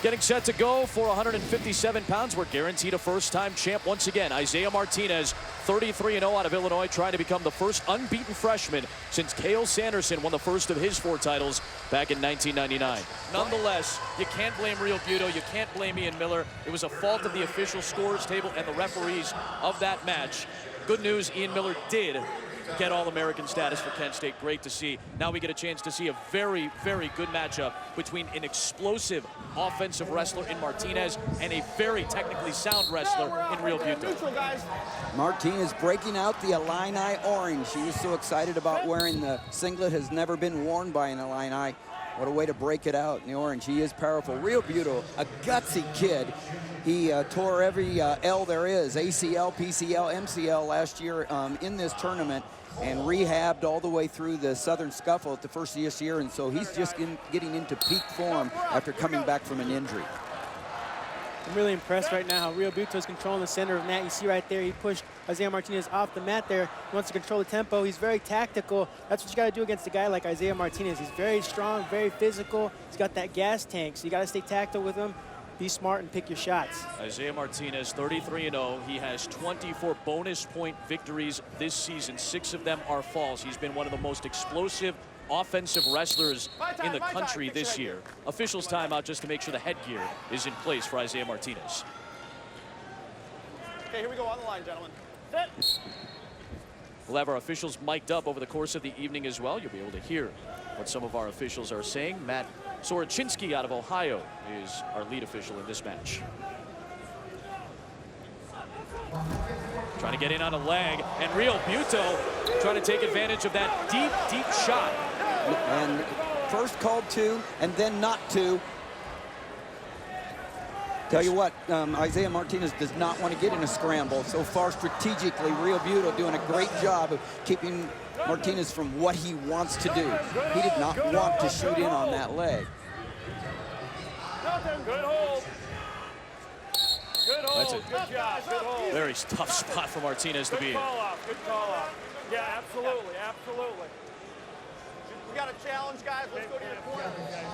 Getting set to go for 157 pounds. We're guaranteed a first-time champ once again. Isaiah Martinez, 33-0 out of Illinois, trying to become the first unbeaten freshman since Cael Sanderson won the first of his 4 titles back in 1999. Nonetheless, you can't blame Realbuto. You can't blame Ian Miller. It was a fault of the official scores table and the referees of that match. Good news, Ian Miller did get All-American status for Kent State. Great to see. Now we get a chance to see a very, very good matchup between an explosive offensive wrestler in Martinez and a very technically sound wrestler in Realbuto. Martinez breaking out the Illini orange. She was so excited about wearing the singlet, has never been worn by an Illini. What a way to break it out in the orange. He is powerful. Realbuto, a gutsy kid. He tore every L there is, ACL, PCL, MCL last year in this tournament, and rehabbed all the way through the Southern Scuffle at the first of this year, and so he's just getting into peak form after coming back from an injury. I'm really impressed right now how Realbuto is controlling the center of the mat. You see right there, he pushed Isaiah Martinez off the mat there. He wants to control the tempo. He's very tactical. That's what you got to do against a guy like Isaiah Martinez. He's very strong, very physical. He's got that gas tank, so you got to stay tactical with him. Be smart and pick your shots. Isaiah Martinez, 33-0. He has 24 bonus point victories this season. 6 of them are falls. He's been one of the most explosive offensive wrestlers in the country this year. Officials timeout just to make sure the headgear is in place for Isaiah Martinez. Okay, here we go on the line, gentlemen. Sit. We'll have our officials mic'd up over the course of the evening as well. You'll be able to hear what some of our officials are saying. Matt Sorochinsky out of Ohio is our lead official in this match. Trying to get in on a leg, and Realbuto trying to take advantage of that deep, deep shot. And first called 2, and then not 2. Tell you what, Isaiah Martinez does not want to get in a scramble. So far, strategically, Realbuto doing a great job of keeping Martinez from what he wants to do. He did not want to shoot in on that leg. Good hold. Good hold. That's a good job. Good hold. very tough spot for Martinez to be in. Good call out. Good call out. Yeah, absolutely. Absolutely. We got a challenge, guys. Let's go to your corner.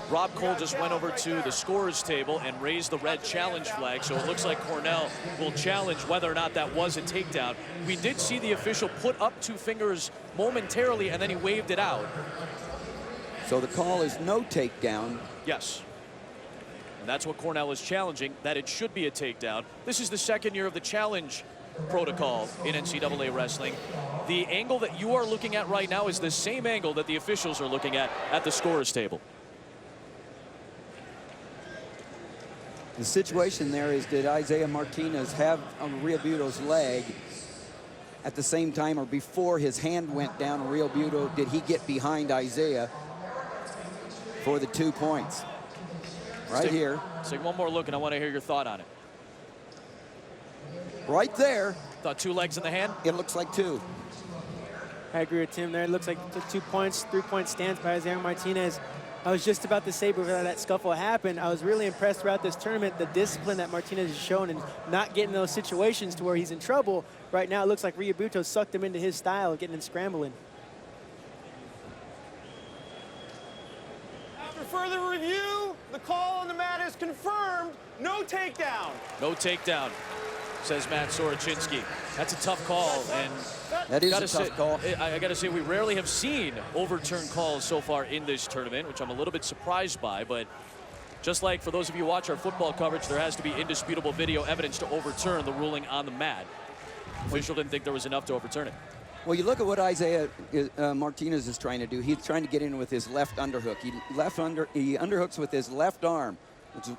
Rob Cole just went over to the scorer's table and raised the red challenge flag, so it looks like Cornell will challenge whether or not that was a takedown. We did see the official put up 2 fingers momentarily, and then he waved it out. So the call is no takedown. Yes. And that's what Cornell is challenging, that it should be a takedown. This is the 2nd year of the challenge protocol in NCAA wrestling. The angle that you are looking at right now is the same angle that the officials are looking at the scorer's table. The situation there is, did Isaiah Martinez have Realbuto's leg at the same time or before his hand went down? Realbuto, did he get behind Isaiah for the 2 points? Right here. Let's take one more look, and I want to hear your thought on it. Right there. Thought 2 legs in the hand? It looks like 2. I agree with Tim there. It looks like 2 points, 3-point stance by Isaiah Martinez. I was just about to say before that scuffle happened, I was really impressed throughout this tournament, the discipline that Martinez has shown and not getting in those situations to where he's in trouble. Right now, it looks like Realbuto sucked him into his style, getting him scrambling. After further review, the call on the mat is confirmed. No takedown. No takedown, says Matt Sorochinsky. That's a tough call, and that is a tough call. I got to say, we rarely have seen overturned calls so far in this tournament, which I'm a little bit surprised by, but just like for those of you who watch our football coverage, there has to be indisputable video evidence to overturn the ruling on the mat. Official didn't think there was enough to overturn it. Well, you look at what Isaiah Martinez is trying to do. He's trying to get in with his left underhook. He underhooks with his left arm,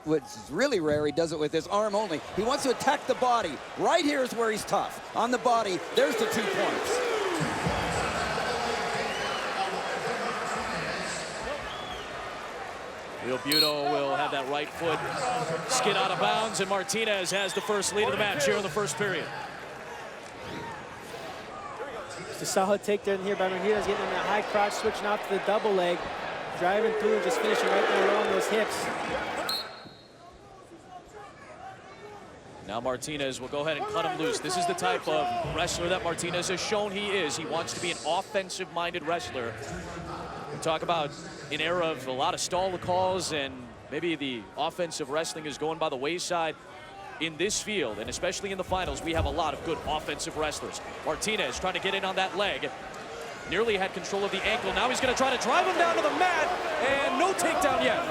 which is really rare. He does it with his arm only. He wants to attack the body. Right here is where he's tough. On the body, there's the 2 points. Realbuto will have that right foot skid out of bounds, and Martinez has the first lead of the match here in the first period. It's a solid takedown here by Martinez, getting in that high crotch, switching off to the double leg, driving through, just finishing right there along those hips. Now Martinez will go ahead and cut him loose. This is the type of wrestler that Martinez has shown he is. He wants to be an offensive-minded wrestler. We talk about an era of a lot of stall calls and maybe the offensive wrestling is going by the wayside in this field, and especially in the finals, we have a lot of good offensive wrestlers. Martinez trying to get in on that leg. Nearly had control of the ankle. Now he's going to try to drive him down to the mat, and no takedown yet.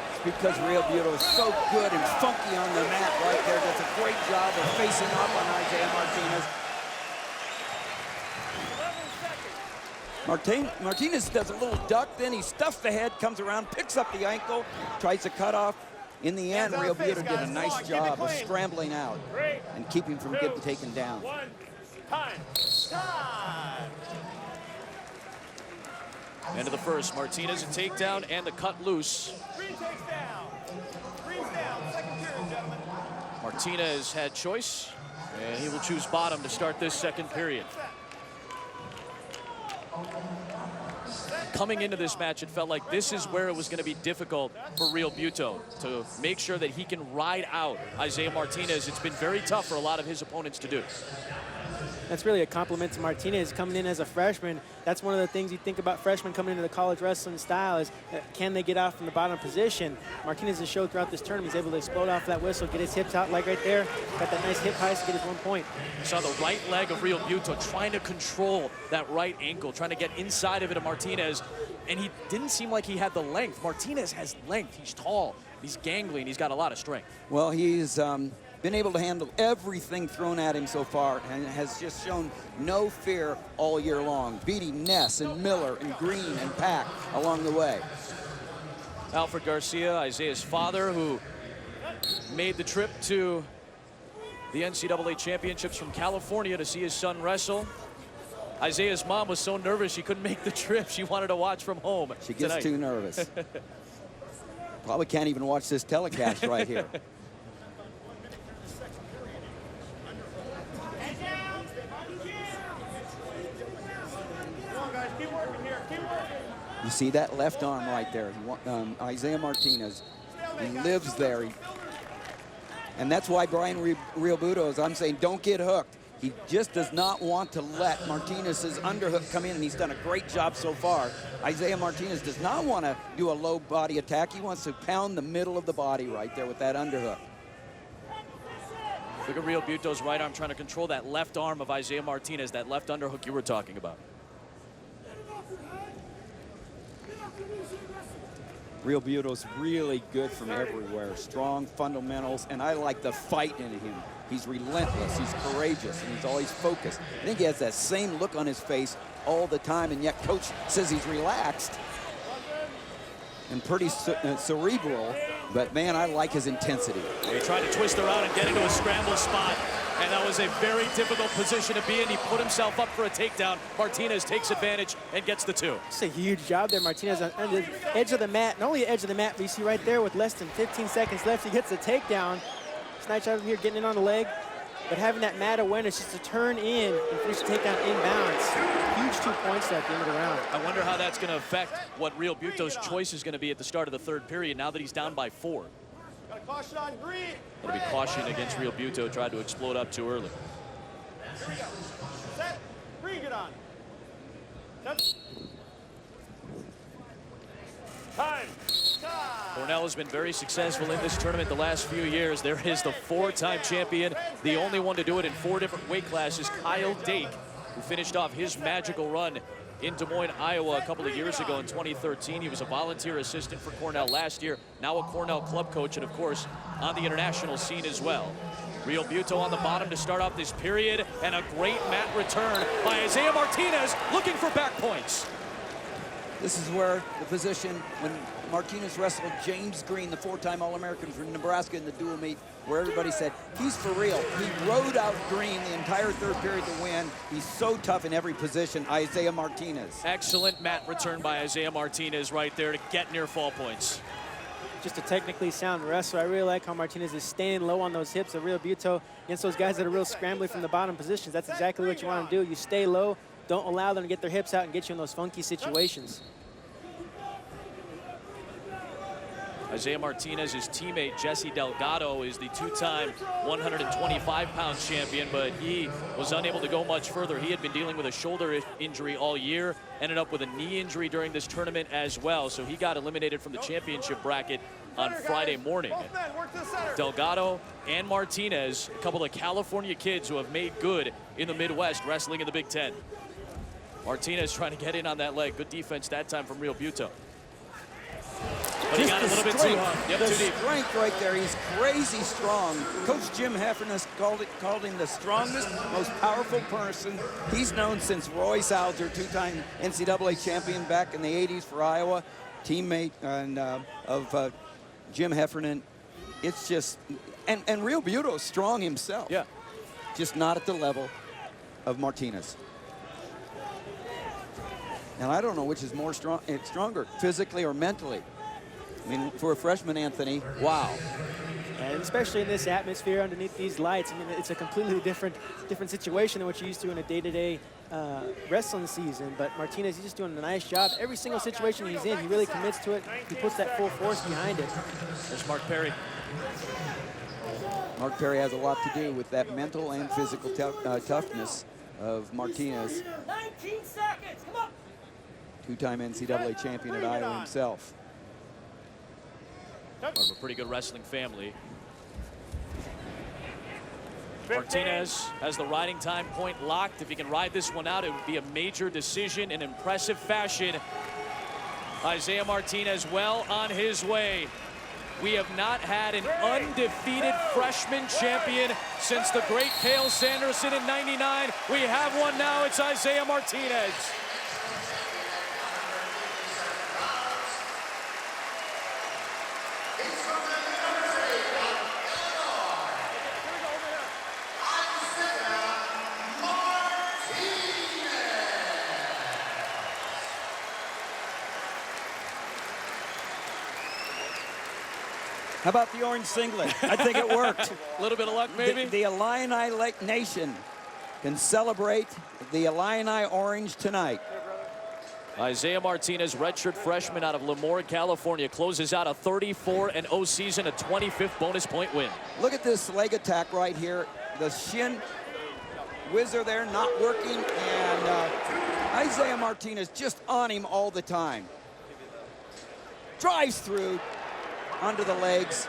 It's because Realbuto is so good and funky on the mat right there. Does a great job of facing up on Isaiah Martinez. Martinez does a little duck, then he stuffs the head, comes around, picks up the ankle, tries to cut off. In the end, Realbuto did a nice job of scrambling out and keeping from getting taken down. Time. End of the first, Martinez a takedown and the cut loose. Three takes down. Three's down. Second period, gentlemen. Martinez had choice, and he will choose bottom to start this second period. Coming into this match, it felt like this is where it was going to be difficult for Realbuto to make sure that he can ride out Isaiah Martinez. It's been very tough for a lot of his opponents to do. That's really a compliment to Martinez coming in as a freshman. That's one of the things you think about freshmen coming into the college wrestling style is can they get out from the bottom position? Martinez has showed throughout this tournament he's able to explode off that whistle, get his hips out like right there, got that nice hip heist to get his 1 point. You saw the right leg of Realbuto trying to control that right ankle, trying to get inside of it of Martinez, and he didn't seem like he had the length. Martinez has length. He's tall, he's gangly, he's got a lot of strength. Well, he's been able to handle everything thrown at him so far and has just shown no fear all year long, beating Ness and Miller and Green and Pack along the way. Alfred Garcia, Isaiah's father, who made the trip to the NCAA championships from California to see his son wrestle. Isaiah's mom was so nervous she couldn't make the trip. She wanted to watch from home. She gets too nervous. Probably can't even watch this telecast right here. You see that left arm right there. Isaiah Martinez, he lives there. And that's why Brian Realbuto, as I'm saying, don't get hooked. He just does not want to let Martinez's underhook come in, and he's done a great job so far. Isaiah Martinez does not want to do a low body attack. He wants to pound the middle of the body right there with that underhook. Look at Realbuto's right arm trying to control that left arm of Isaiah Martinez, that left underhook you were talking about. Realbuto's really good from everywhere. Strong fundamentals, and I like the fight in him. He's relentless, he's courageous, and he's always focused. I think he has that same look on his face all the time, and yet coach says he's relaxed and pretty cerebral, but man, I like his intensity. He tried to twist around and get into a scramble spot, and that was a very difficult position to be in. He put himself up for a takedown. Martinez takes advantage and gets the two. It's a huge job there, Martinez on the edge of the mat. Not only the edge of the mat, but you see right there with less than 15 seconds left, he gets the takedown. It's nice out here getting in on the leg, but having that mat awareness just to turn in and finish the takedown inbounds. Huge 2 points there at the end of the round. I wonder how that's going to affect what Realbuto's choice is going to be at the start of the third period now that he's down by 4. Got a caution on Green. It'll be caution against Realbuto, tried to explode up too early. Here we go. Set. Green, get on. Set. Time. Cornell has been very successful in this tournament the last few years. There is the 4-time champion, the only one to do it in 4 different weight classes, Cael, who finished off his magical run in Des Moines, Iowa a couple of years ago in 2013. He was a volunteer assistant for Cornell last year, now a Cornell club coach, and of course on the international scene as well. Realbuto on the bottom to start off this period, and a great mat return by Isaiah Martinez looking for back points. This is where the position when Martinez wrestled James Green, the 4-time All-American from Nebraska in the dual meet, where everybody said, he's for real. He rode out Green the entire third period to win. He's so tough in every position, Isaiah Martinez. Excellent mat return by Isaiah Martinez right there to get near fall points. Just a technically sound wrestler. I really like how Martinez is staying low on those hips of Realbuto against those guys that are real scrambling from the bottom positions. That's exactly what you want to do. You stay low, don't allow them to get their hips out and get you in those funky situations. Isaiah Martinez's teammate, Jesse Delgado, is the two-time 125-pound champion, but he was unable to go much further. He had been dealing with a shoulder injury all year, ended up with a knee injury during this tournament as well, so he got eliminated from the championship bracket on Friday morning. Delgado and Martinez, a couple of California kids who have made good in the Midwest wrestling in the Big Ten. Martinez trying to get in on that leg. Good defense that time from Realbuto. But he got a little bit too hard. Yep, the too deep. Strength right there. He's crazy strong. Coach Jim Heffernan called him the strongest, most powerful person. He's known since Roy Salzer, two-time NCAA champion back in the 80s for Iowa, teammate of Jim Heffernan. It's just, and Realbuto's strong himself. Yeah. Just not at the level of Martinez. And I don't know which is more stronger, physically or mentally. I mean, for a freshman, Anthony, wow. And especially in this atmosphere underneath these lights, I mean, it's a completely different situation than what you're used to in a day-to-day wrestling season. But Martinez, he's just doing a nice job. Every single situation he's in, he really commits to it. He puts that full force behind it. There's Mark Perry. Mark Perry has a lot to do with that mental and physical toughness of Martinez. 19 seconds, come on. Two-time NCAA champion at Iowa himself. Part of a pretty good wrestling family. Martinez has the riding time point locked. If he can ride this one out, it would be a major decision in impressive fashion. Isaiah Martinez well on his way. We have not had an undefeated freshman champion since the great Cael Sanderson in '99. We have one now. It's Isaiah Martinez. How about the orange singlet? I think it worked. A little bit of luck, maybe. The Illini Lake Nation can celebrate the Illini orange tonight. Isaiah Martinez, redshirt freshman out of Lemoore, California, closes out a 34-0 season, a 25th bonus point win. Look at this leg attack right here. The shin whizzer there not working, and Isaiah Martinez just on him all the time. Drives through onto the legs,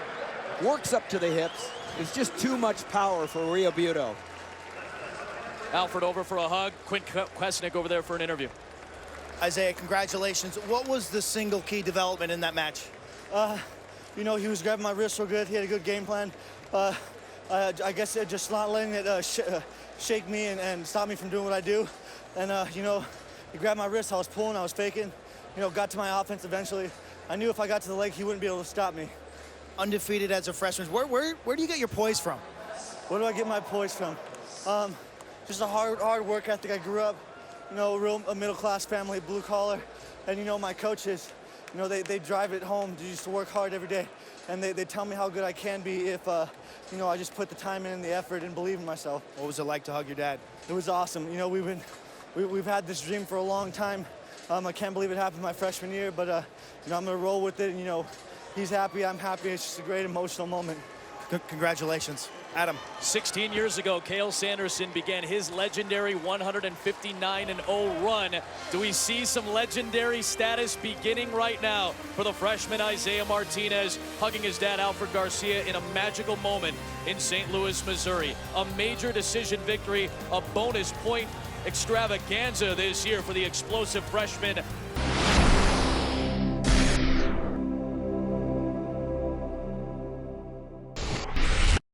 works up to the hips. It's just too much power for Realbuto. Alfred over for a hug. Quint Kwesnick over there for an interview. Isaiah, congratulations. What was the single key development in that match? You know, he was grabbing my wrist real good. He had a good game plan. I guess just not letting it shake me and stop me from doing what I do. And, you know, he grabbed my wrist. I was pulling. I was faking. You know, got to my offense eventually. I knew if I got to the leg, he wouldn't be able to stop me. Undefeated as a freshman. Where do you get your poise from? Where do I get my poise from? Just a hard work ethic. I grew up, you know, a middle-class family, blue collar. And, you know, my coaches, you know, they drive it home to just work hard every day. And they tell me how good I can be if, you know, I just put the time in, the effort, and believe in myself. What was it like to hug your dad? It was awesome. You know, we've had this dream for a long time. I can't believe it happened my freshman year, but, you know, I'm going to roll with it. And, you know, he's happy, I'm happy. It's just a great emotional moment. Congratulations. Adam. 16 years ago, Cael Sanderson began his legendary 159-0 run. Do we see some legendary status beginning right now for the freshman Isaiah Martinez, hugging his dad Alfred Garcia in a magical moment in St. Louis, Missouri? A major decision victory, a bonus point extravaganza this year for the explosive freshman